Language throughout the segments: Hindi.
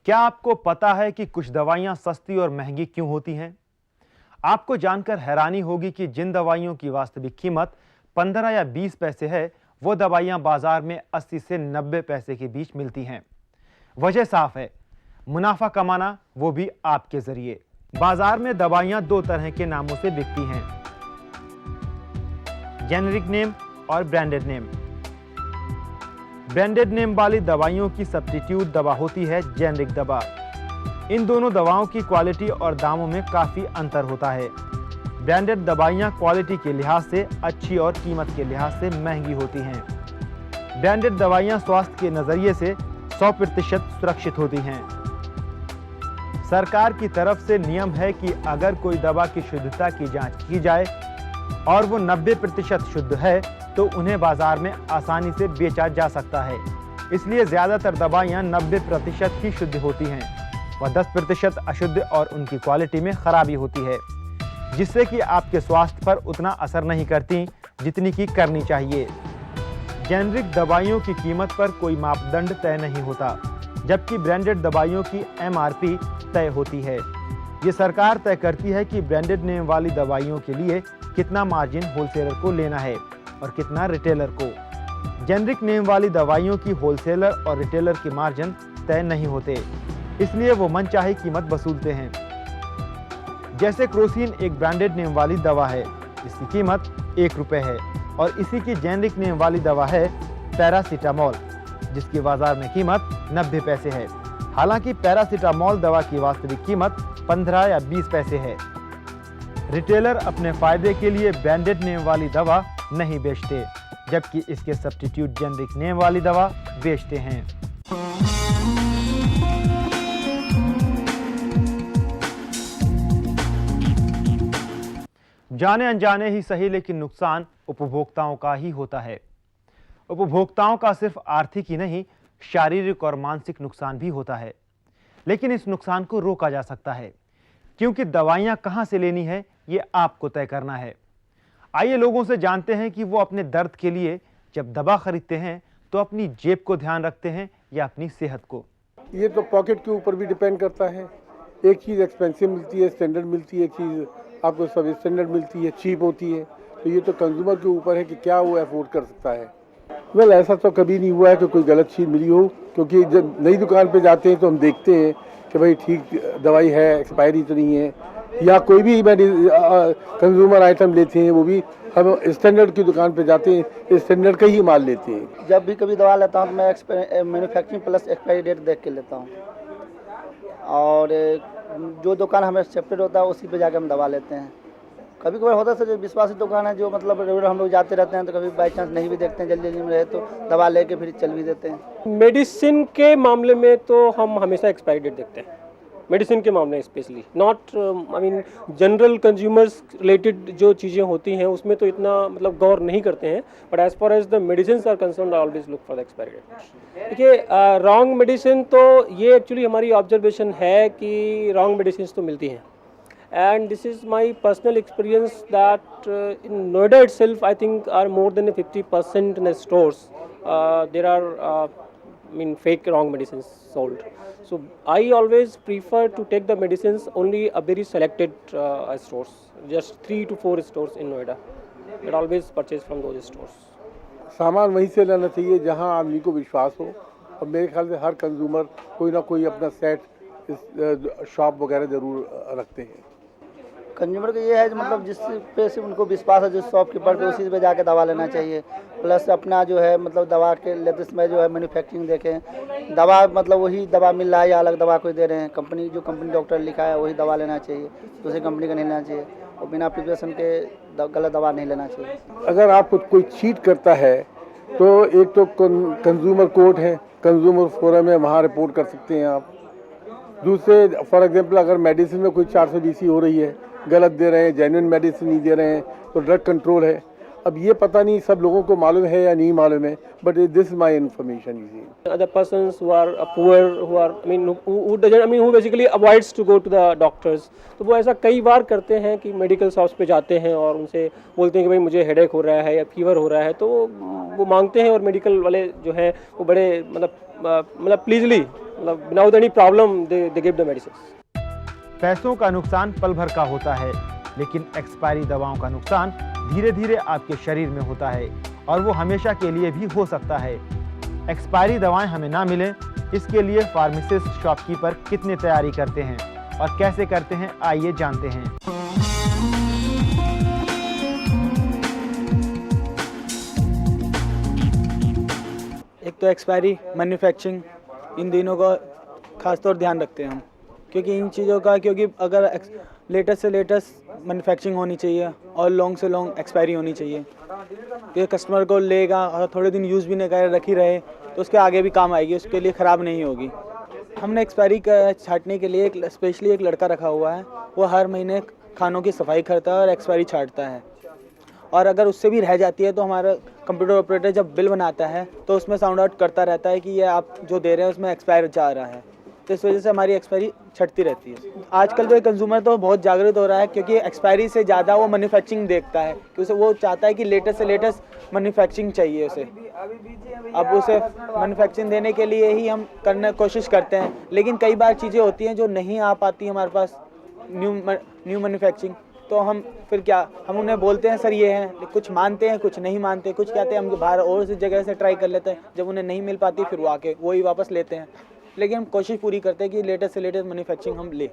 क्या आपको पता है कि कुछ दवाइयां सस्ती और महंगी क्यों होती हैं? आपको जानकर हैरानी होगी कि जिन दवाइयों की वास्तविक कीमत 15 या 20 पैसे है, वो दवाइयां बाजार में 80 से 90 पैसे के बीच मिलती हैं। वजह साफ है, मुनाफा कमाना, वो भी आपके जरिए। बाजार में दवाइयां दो तरह के नामों से बिकती हैं, जेनेरिक नेम और ब्रांडेड नेम। ब्रांडेड नेम वाली दवाइयों की सब्स्टिट्यूट दवा होती है जेनेरिक दवा। इन दोनों दवाओं की क्वालिटी और दामों में काफी अंतर होता है। ब्रांडेड दवाइयां क्वालिटी के लिहाज से अच्छी और कीमत के लिहाज से महंगी होती हैं। ब्रांडेड दवाइयां स्वास्थ्य के नजरिए से 100% सुरक्षित होती हैं। सरकार की तरफ से नियम है कि अगर कोई दवा की शुद्धता की जांच की जाए और वो 90% शुद्ध है तो उन्हें बाजार में आसानी से बेचा जा सकता है। इसलिए ज्यादातर दवाइयां 90% ही शुद्ध होती हैं व 10% अशुद्ध और उनकी क्वालिटी में खराबी होती है, जिससे कि आपके स्वास्थ्य पर उतना असर नहीं करती जितनी की करनी चाहिए। जेनेरिक दवाइयों की कीमत पर कोई मापदंड तय नहीं होता, जबकि ब्रांडेड दवाइयों की MRP तय होती है। ये सरकार तय करती है कि ब्रांडेड नेम वाली दवाइयों के लिए कितना मार्जिन होलसेलर को लेना है और कितना रिटेलर को। जेनेरिक नेम वाली दवाइयों की होलसेलर और रिटेलर के मार्जिन तय नहीं होते, इसलिए वो मनचाही कीमत वसूलते हैं। जैसे क्रोसिन एक ब्रांडेड नेम वाली दवा है, इसकी कीमत 1 रुपए है, और इसी की जेनेरिक नेम वाली दवा है पैरासीटामोल, जिसकी बाजार में कीमत 90 पैसे है। हालांकि पैरासीटामोल दवा की वास्तविक कीमत 15 या 20 पैसे है। रिटेलर अपने फायदे के लिए ब्रांडेड नेम वाली दवा नहीं बेचते, जबकि इसके सब्स्टिट्यूट जेनेरिक नेम वाली दवा बेचते हैं। जाने अनजाने ही सही, लेकिन नुकसान उपभोक्ताओं का ही होता है। उपभोक्ताओं का सिर्फ आर्थिक ही नहीं, शारीरिक और मानसिक नुकसान भी होता है। लेकिन इस नुकसान को रोका जा सकता है, क्योंकि दवाइयां कहां से लेनी है ये आपको तय करना है। आइए लोगों से जानते हैं कि वो अपने दर्द के लिए जब दवा खरीदते हैं तो अपनी जेब को ध्यान रखते हैं या अपनी सेहत को। ये तो पॉकेट के ऊपर भी डिपेंड करता है। एक चीज़ एक्सपेंसिव मिलती है, स्टैंडर्ड मिलती है, एक चीज़ आपको सब स्टैंडर्ड मिलती है, चीप होती है। तो ये तो कंज्यूमर के ऊपर है कि क्या वो अफोर्ड कर सकता है। वेल, ऐसा तो कभी नहीं हुआ है कि कोई गलत चीज़ मिली हो, क्योंकि जब नई दुकान पे जाते हैं तो हम देखते हैं कि भाई ठीक दवाई है, एक्सपायरी तो नहीं है, या कोई भी कंज्यूमर आइटम लेते हैं वो भी हम स्टैंडर्ड की दुकान पे जाते हैं, स्टैंडर्ड का ही माल लेते हैं। जब भी कभी दवा लेता हूँ तो मैं मैन्युफैक्चरिंग प्लस एक्सपायरी डेट देख के लेता हूँ, और जो दुकान हमें एक्सेप्टेड होता है उसी पे जाके हम दवा लेते हैं। कभी कभार होता है सर, जो विश्वासी दुकान है, जो मतलब रेगुलर हम लोग जाते रहते हैं, तो कभी बाई चांस नहीं भी देखते हैं, जल्दी जल्दी में रहे तो दवा लेके फिर चल भी देते हैं। मेडिसिन के मामले में तो हम हमेशा एक्सपायरी डेट देखते हैं, मेडिसिन के मामले में specially. Not I mean general consumers related जो चीज़ें होती हैं उसमें तो इतना मतलब गौर नहीं करते हैं, but as far as the medicine are concern I always look for the expiry date. देखिए, रॉन्ग मेडिसिन तो ये एक्चुअली हमारी ऑब्जर्वेशन है कि रॉन्ग मेडिसिन तो मिलती हैं, and this is my personal experience that in Noida itself I think are more than 50% in the stores there are fake wrong medicines sold. So I always prefer to take the medicines only a very selected stores, just 3 to 4 stores in Noida, but always purchase from those stores. सामान वहीं से लेना चाहिए जहां आदमी को विश्वास हो, और मेरे ख्याल से हर कंज्यूमर कोई ना कोई अपना सेट शॉप वगैरह ज़रूर रखते हैं। कंज्यूमर का ये है मतलब जिस पे से उनको विश्वास है, जिस शॉपकीपर पे उसी पे जाके दवा लेना चाहिए। प्लस अपना जो है मतलब दवा के लेते समय जो है मैन्युफैक्चरिंग देखें, दवा मतलब वही दवा मिल रहा है या अलग दवा कोई दे रहे हैं, कंपनी जो कंपनी डॉक्टर लिखा है वही दवा लेना चाहिए, दूसरी कंपनी का नहीं लेना चाहिए, और बिना प्रिपरेशन के गलत दवा नहीं लेना चाहिए। अगर आपको कोई चीट करता है तो एक तो कंज्यूमर कोर्ट है, कंज्यूमर फोरम है, वहाँ रिपोर्ट कर सकते हैं आप। दूसरे फॉर एग्जांपल अगर मेडिसिन में कोई 420 हो रही है, गलत दे रहे हैं, जेन्युइन मेडिसिन नहीं दे रहे हैं, तो ड्रग कंट्रोल है, अब ये पता नहीं सब लोगों को मालूम है या नहीं मालूम है, but this is my information. Other persons who are poor, who are, I mean, who doesn't, I mean, who basically avoids to go to the doctors, तो वो ऐसा कई बार करते हैं कि मेडिकल शॉप्स पे जाते हैं और उनसे बोलते हैं कि भाई मुझे हेडेक हो रहा है या फीवर हो रहा है, तो वो मांगते हैं और मेडिकल वाले जो हैं वो बड़े मतलब प्लीजली, मतलब without any problem they give the medicine. पैसों का नुकसान पल भर का होता है, लेकिन एक्सपायरी दवाओं का नुकसान धीरे धीरे आपके शरीर में होता है और वो हमेशा के लिए भी हो सकता है। एक्सपायरी दवाएं हमें ना मिलें, इसके लिए फार्मासिस्ट शॉपकीपर कितनी तैयारी करते हैं और कैसे करते हैं, आइए जानते हैं। एक तो एक्सपायरी, मैन्युफैक्चरिंग, इन दिनों का खासतौर ध्यान रखते हैं हम, क्योंकि इन चीज़ों का, क्योंकि अगर लेटेस्ट से लेटेस्ट मैन्युफैक्चरिंग होनी चाहिए और लॉन्ग से लॉन्ग एक्सपायरी होनी चाहिए, कि कस्टमर को लेगा और थोड़े दिन यूज़ भी नहीं कर रखी रहे तो उसके आगे भी काम आएगी, उसके लिए ख़राब नहीं होगी। हमने एक्सपायरी का छांटने के लिए स्पेशली एक लड़का रखा हुआ है, वो हर महीने खानों की सफाई करता है और एक्सपायरी छांटता है, और अगर उससे भी रह जाती है तो हमारा कंप्यूटर ऑपरेटर जब बिल बनाता है तो उसमें साउंड आउट करता रहता है कि ये आप जो दे रहे हैं उसमें एक्सपायर जा रहा है, तो इस वजह से हमारी एक्सपायरी छटती रहती है। आजकल जो कंज्यूमर तो बहुत जागरूक हो रहा है, क्योंकि एक्सपायरी से ज़्यादा वो मैन्युफैक्चरिंग देखता है, कि उसे वो चाहता है कि लेटेस्ट से लेटेस्ट मैन्युफैक्चरिंग चाहिए उसे। अब उसे मैन्युफैक्चरिंग देने के लिए ही हम करने कोशिश करते हैं, लेकिन कई बार चीज़ें होती हैं जो नहीं आ पाती हमारे पास न्यू मैन्युफैक्चरिंग, तो हम फिर क्या, हम उन्हें बोलते हैं सर ये हैं, कुछ मानते हैं कुछ नहीं मानते, कुछ कहते हैं हम बाहर और सी जगह से ट्राई कर लेते हैं, जब उन्हें नहीं मिल पाती फिर वो आके वही वापस लेते हैं, लेकिन हम कोशिश पूरी करते हैं कि लेटेस्ट से लेटेस्ट मैन्युफैक्चरिंग हम ले।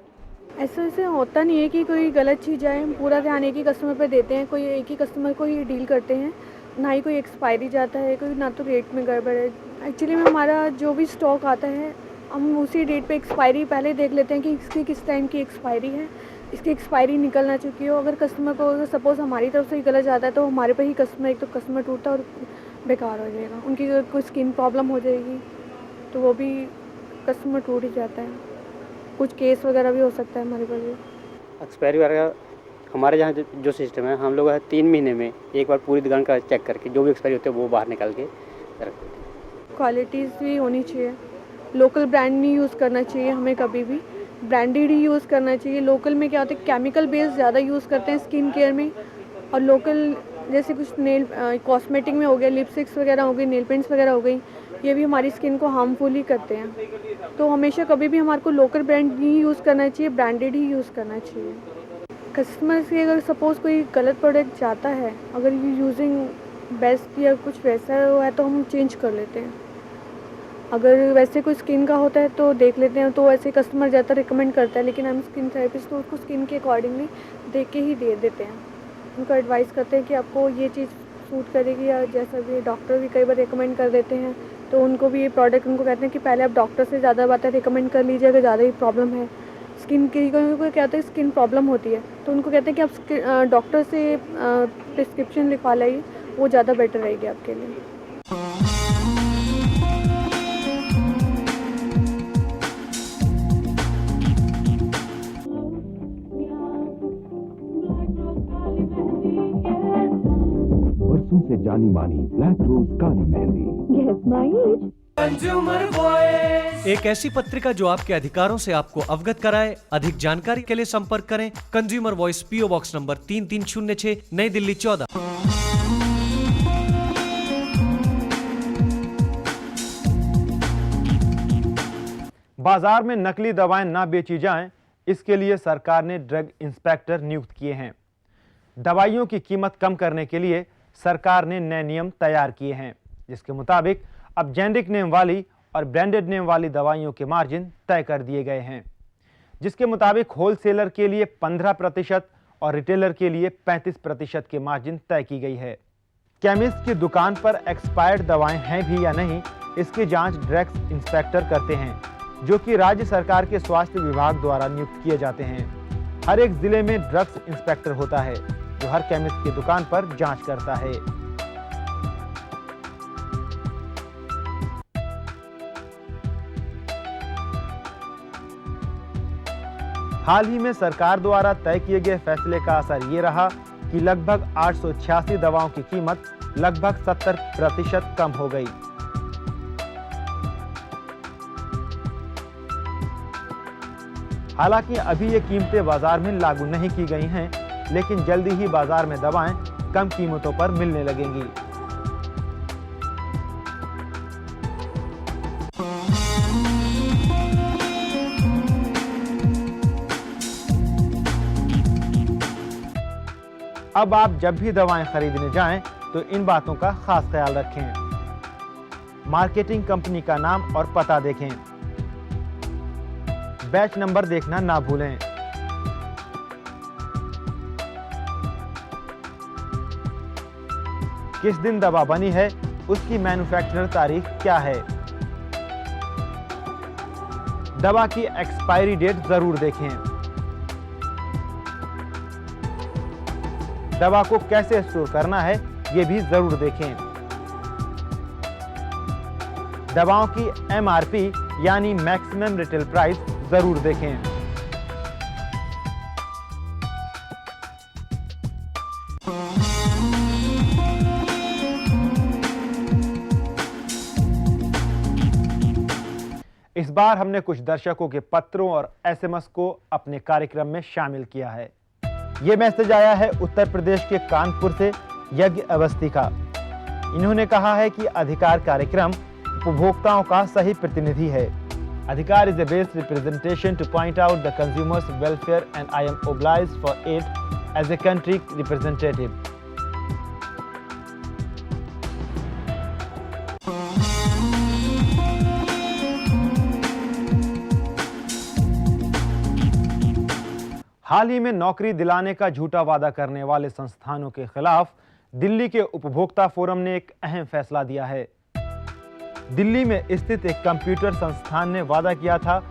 ऐसे होता नहीं है कि कोई गलत चीज़ आए, हम पूरा ध्यान एक ही कस्टमर पे देते हैं, कोई एक ही कस्टमर को ही डील करते हैं, ना ही कोई एक्सपायरी जाता है, कोई ना तो रेट में गड़बड़ है। एक्चुअली में हमारा जो भी स्टॉक आता है हम उसी डेट पे एक्सपायरी पहले देख लेते हैं कि इसकी किस टाइम की एक्सपायरी है, इसकी एक्सपायरी निकल ना चुकी हो। अगर कस्टमर को अगर सपोज़ हमारी तरफ से ही गलत जाता है तो हमारे पे ही कस्टमर, एक तो कस्टमर टूटता और बेकार हो जाएगा, उनकी कोई स्किन प्रॉब्लम हो जाएगी तो वो भी कस्टमर टूट ही जाता है, कुछ केस वगैरह भी हो सकता है हमारे पास भी। एक्सपायरी वगैरह हमारे यहाँ जो सिस्टम है, हम लोग 3 महीने में एक बार पूरी दुकान का चेक करके जो भी एक्सपायरी होते हैं वो बाहर निकाल के रखते हैं। क्वालिटीज़ भी होनी चाहिए, लोकल ब्रांड नहीं यूज़ करना चाहिए हमें, कभी भी ब्रांडेड ही यूज़ करना चाहिए। लोकल में क्या होता है, केमिकल बेस्ड ज़्यादा यूज़ करते हैं स्किन केयर में, और लोकल जैसे कुछ नेल कॉस्मेटिक में हो गया, लिपस्टिक्स वगैरह हो गई, नेल पेंट्स वगैरह हो गई, ये भी हमारी स्किन को हार्मफुल ही करते हैं। तो हमेशा कभी भी हमारे को लोकल ब्रांड नहीं यूज़ करना चाहिए, ब्रांडेड ही यूज़ करना चाहिए। कस्टमर से अगर सपोज़ कोई गलत प्रोडक्ट जाता है, अगर ये यूजिंग बेस्ट या कुछ वैसा है तो हम चेंज कर लेते हैं। अगर वैसे कोई स्किन का होता है तो देख लेते हैं, तो वैसे कस्टमर ज़्यादा रिकमेंड करता है, लेकिन हम स्किन थेरेपिस्ट तो उसको स्किन के अकॉर्डिंगली देख के ही दे देते हैं। उनको एडवाइस करते हैं कि आपको ये चीज़ सूट करेगी, या जैसा भी डॉक्टर भी कई बार रिकमेंड कर देते हैं, तो उनको भी ये प्रोडक्ट उनको कहते हैं कि पहले आप डॉक्टर से ज़्यादा बातें रिकमेंड कर लीजिए। अगर ज़्यादा ही प्रॉब्लम है स्किन की, को क्या होता है स्किन प्रॉब्लम होती है, तो उनको कहते हैं कि आप डॉक्टर से प्रिस्क्रिप्शन लिखवा लाइए, वो ज़्यादा बेटर रहेगी आपके लिए। बरसों से जानी मानी ब्लैक रोज काली मेहंदी। एक ऐसी पत्रिका जो आपके अधिकारों से आपको अवगत कराए। अधिक जानकारी के लिए संपर्क करें consumer voice, PO box number 3306, नई दिल्ली 14। बाजार में नकली दवाएं ना बेची जाएं, इसके लिए सरकार ने ड्रग इंस्पेक्टर नियुक्त किए हैं। दवाइयों की कीमत कम करने के लिए सरकार ने नए नियम तैयार किए हैं, जिसके मुताबिक अब जेनेरिक नेम वाली और ब्रांडेड नेम वाली दवाइयों के मार्जिन तय कर दिए गए हैं, जिसके मुताबिक होलसेलर के लिए 15% और रिटेलर के लिए 35% के मार्जिन तय की गई है। केमिस्ट की दुकान पर एक्सपायर्ड दवाएं हैं भी या नहीं, इसकी जांच ड्रग्स इंस्पेक्टर करते हैं, जो कि राज्य सरकार के स्वास्थ्य विभाग द्वारा नियुक्त किए जाते हैं। हर एक जिले में ड्रग्स इंस्पेक्टर होता है, जो हर केमिस्ट की दुकान पर जांच करता है। हाल ही में सरकार द्वारा तय किए गए फैसले का असर ये रहा कि लगभग 886 दवाओं की कीमत लगभग 70% कम हो गई। हालांकि अभी ये कीमतें बाजार में लागू नहीं की गई हैं, लेकिन जल्दी ही बाजार में दवाएं कम कीमतों पर मिलने लगेंगी। अब आप जब भी दवाएं खरीदने जाएं तो इन बातों का खास ख्याल रखें। मार्केटिंग कंपनी का नाम और पता देखें। बैच नंबर देखना ना भूलें। किस दिन दवा बनी है, उसकी मैन्युफैक्चरर तारीख क्या है। दवा की एक्सपायरी डेट जरूर देखें। दवा को कैसे स्टोर करना है, ये भी जरूर देखें। दवाओं की MRP यानी मैक्सिमम रिटेल प्राइस जरूर देखें। इस बार हमने कुछ दर्शकों के पत्रों और SMS को अपने कार्यक्रम में शामिल किया है। ये मैसेज आया है उत्तर प्रदेश के कानपुर से यज्ञ अवस्थी का। इन्होंने कहा है कि अधिकार कार्यक्रम उपभोक्ताओं का सही प्रतिनिधि है। अधिकार is a best representation to point out the consumer's welfare and I am obliged for it as a country representative. हाल ही में नौकरी दिलाने का झूठा वादा करने वाले संस्थानों के खिलाफ दिल्ली के उपभोक्ता फोरम ने एक अहम फैसला दिया है। दिल्ली में स्थित एक कंप्यूटर संस्थान ने वादा किया था,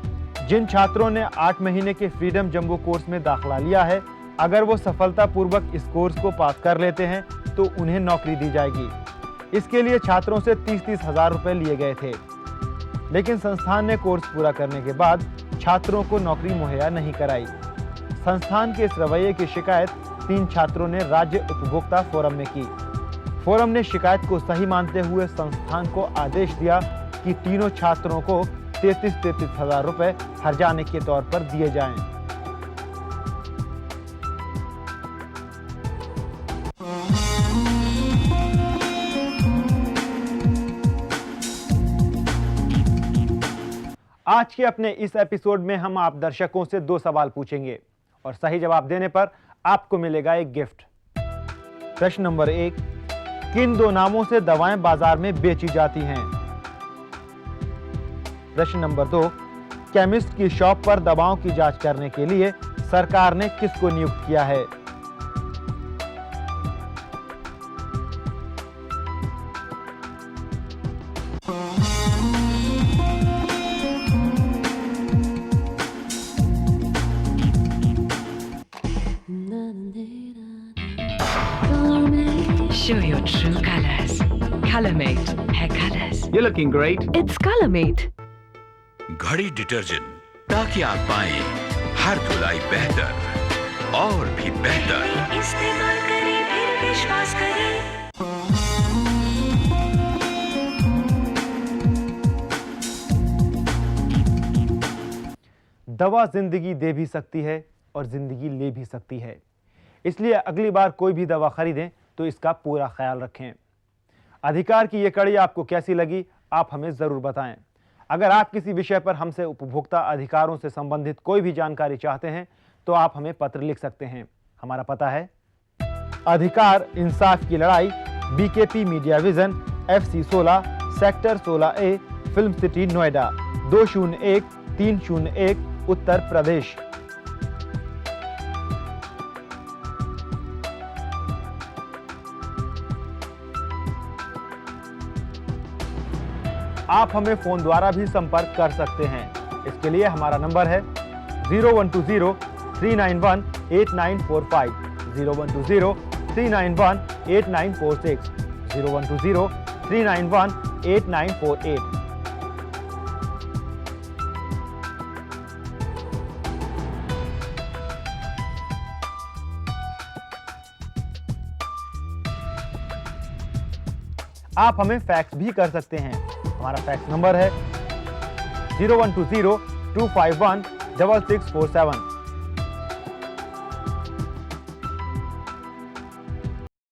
जिन छात्रों ने 8 महीने के फ्रीडम जंबो कोर्स में दाखिला लिया है, अगर वो सफलतापूर्वक इस कोर्स को पास कर लेते हैं तो उन्हें नौकरी दी जाएगी। इसके लिए छात्रों से 30-30 हजार रुपए लिए गए थे, लेकिन संस्थान ने कोर्स पूरा करने के बाद छात्रों को नौकरी मुहैया नहीं कराई। संस्थान के इस रवैये की शिकायत 3 छात्रों ने राज्य उपभोक्ता फोरम में की। फोरम ने शिकायत को सही मानते हुए संस्थान को आदेश दिया कि तीनों छात्रों को 33-33 हजार रुपए हर्जाने के तौर पर दिए जाएं। आज के अपने इस एपिसोड में हम आप दर्शकों से 2 सवाल पूछेंगे और सही जवाब देने पर आपको मिलेगा एक गिफ्ट। प्रश्न नंबर 1, किन 2 नामों से दवाएं बाजार में बेची जाती हैं? प्रश्न नंबर 2, केमिस्ट की शॉप पर दवाओं की जांच करने के लिए सरकार ने किसको नियुक्त किया है? Show your true colors. Colormate hair colors. You're looking great. It's Colormate. घड़ी डिटर्जेंट, ताकि आप पाएं हर धुलाई बेहतर और भी बेहतर। इस्तेमाल करें फिर विश्वास करें। दवा जिंदगी दे भी सकती है और जिंदगी ले भी सकती है, इसलिए अगली बार कोई भी दवा खरीदें तो इसका पूरा ख्याल रखें। अधिकार की ये कड़ी आपको कैसी लगी, आप हमें ज़रूर बताएं। अगर आप किसी विषय पर हमसे उपभोक्ता अधिकारों से संबंधित कोई भी जानकारी चाहते हैं तो आप हमें पत्र लिख सकते हैं। हमारा पता है अधिकार इंसाफ की लड़ाई, BKP media vision, FC 16, sector 16A, film city, Noida 201301, Uttar Pradesh. आप हमें फोन द्वारा भी संपर्क कर सकते हैं। इसके लिए हमारा नंबर है 0120-391-8945, 0120-391-8946, 0120-391-8948। आप हमें फैक्स भी कर सकते हैं। हमारा फैक्स नंबर है 0120 251 6647।